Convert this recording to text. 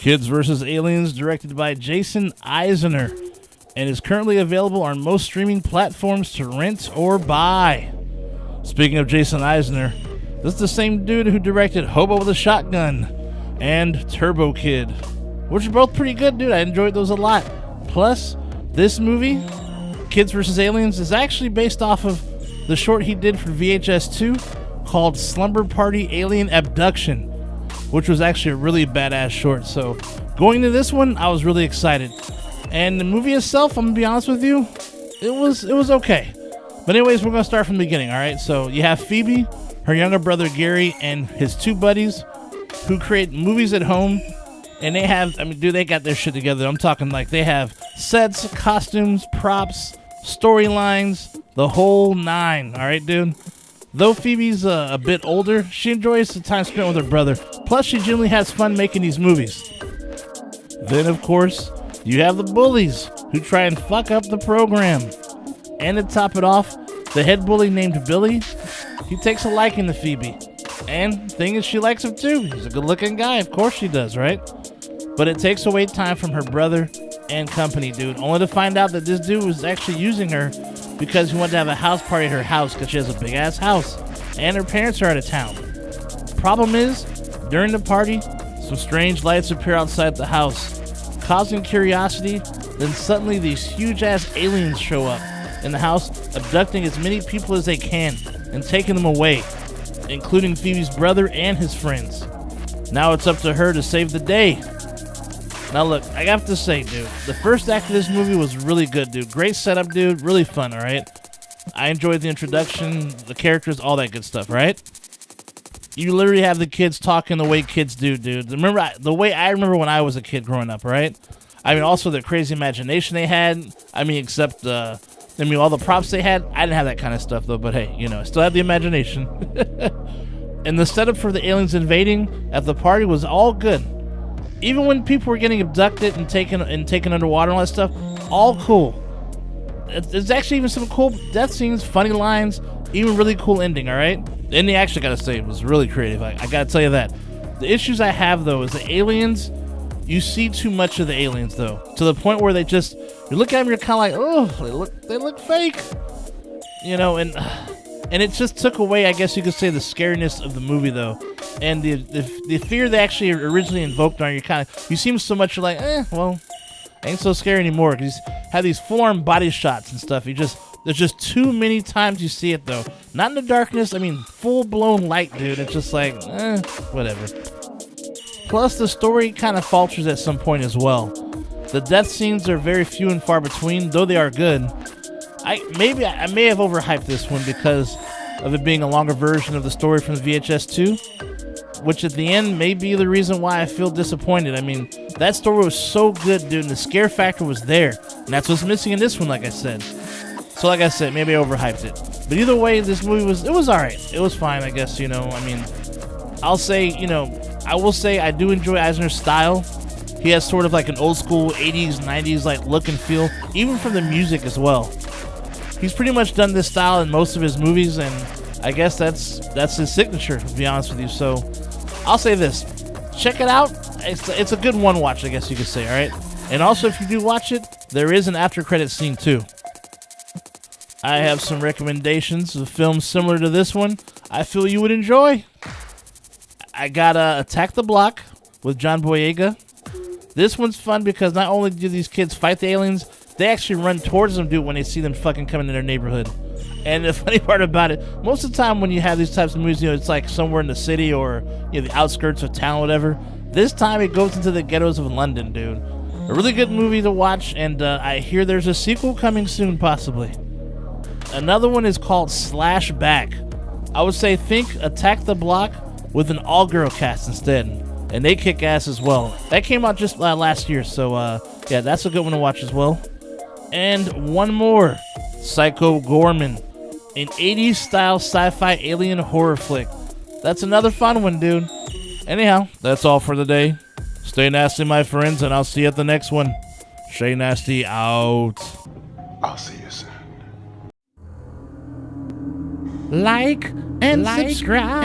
Kids vs. Aliens, directed by Jason Eisner, and is currently available on most streaming platforms to rent or buy. Speaking of Jason Eisner, this is the same dude who directed Hobo with a Shotgun and Turbo Kid, which are both pretty good, dude. I enjoyed those a lot. Plus, this movie, Kids vs. Aliens, is actually based off of the short he did for VHS 2 called Slumber Party Alien Abduction, which was actually a really badass short. So going to this one, I was really excited. And the movie itself, I'm gonna be honest with you, it was okay. But anyways, we're gonna start from the beginning, all right? So you have Phoebe, her younger brother Gary, and his two buddies who create movies at home. And they have, they got their shit together. I'm talking like they have sets, costumes, props, storylines, the whole nine, all right, dude? Though Phoebe's a bit older, she enjoys the time spent with her brother. Plus, she generally has fun making these movies. Then, of course, you have the bullies who try and fuck up the program. And to top it off, the head bully named Billy, he takes a liking to Phoebe. And the thing is, she likes him too. He's a good-looking guy. Of course she does, right? But it takes away time from her brother and company, dude. Only to find out that this dude was actually using her because he wanted to have a house party at her house because she has a big-ass house. And her parents are out of town. Problem is, during the party, some strange lights appear outside the house, causing curiosity. Then suddenly these huge-ass aliens show up in the house, abducting as many people as they can and taking them away, including Phoebe's brother and his friends. Now it's up to her to save the day. Now look, I have to say, dude, the first act of this movie was really good, dude. Great setup, dude. Really fun, all right? I enjoyed the introduction, the characters, all that good stuff, right? You literally have the kids talking the way kids do, dude. Remember the way I remember when I was a kid growing up, right? Also the crazy imagination they had. Except, all the props they had. I didn't have that kind of stuff, though, but hey, I still had the imagination. And the setup for the aliens invading at the party was all good. Even when people were getting abducted and taken underwater and all that stuff, all cool. There's actually even some cool death scenes, funny lines, even really cool ending, all right? The ending, actually, gotta say, it was really creative. I gotta tell you that. The issues I have, though, is the aliens, you see too much of the aliens, though, to the point where you look at them, you're kind of like, oh, they look fake. And it just took away, I guess you could say, the scariness of the movie, though. And the fear they actually originally invoked on you seem so much like, ain't so scary anymore. Because you have these full-on body shots and stuff. There's just too many times you see it, though. Not in the darkness, full-blown light, dude. It's just like, whatever. Plus, the story kind of falters at some point as well. The death scenes are very few and far between, though they are good. I may have overhyped this one because of it being a longer version of the story from the VHS 2, which at the end may be the reason why I feel disappointed. That story was so good, dude, and the scare factor was there, and that's what's missing in this one, like I said. So like I said, maybe I overhyped it. But either way, this movie was alright. It was fine, I guess, I'll say, I will say I do enjoy Eisner's style. He has sort of like an old school 80s, 90s like look and feel, even from the music as well. He's pretty much done this style in most of his movies, and I guess that's his signature, to be honest with you. So I'll say this. Check it out. It's a good one watch, I guess you could say, all right? And also, if you do watch it, there is an after credits scene too. I have some recommendations of films similar to this one I feel you would enjoy. I got Attack the Block with John Boyega. This one's fun because not only do these kids fight the aliens, they actually run towards them, dude, when they see them fucking coming in their neighborhood. And the funny part about it, most of the time when you have these types of movies, it's like somewhere in the city or the outskirts of town, whatever. This time it goes into the ghettos of London, dude. A really good movie to watch, and I hear there's a sequel coming soon, possibly. Another one is called Slash Back. I would say think Attack the Block with an all-girl cast instead. And they kick ass as well. That came out just last year, so yeah, that's a good one to watch as well. And one more, Psycho Gorman, an 80s style sci-fi alien horror flick. That's another fun one, dude. Anyhow, that's all for the day. Stay nasty, my friends, and I'll see you at the next one. Shay Nasty out. I'll see you soon. Like and subscribe.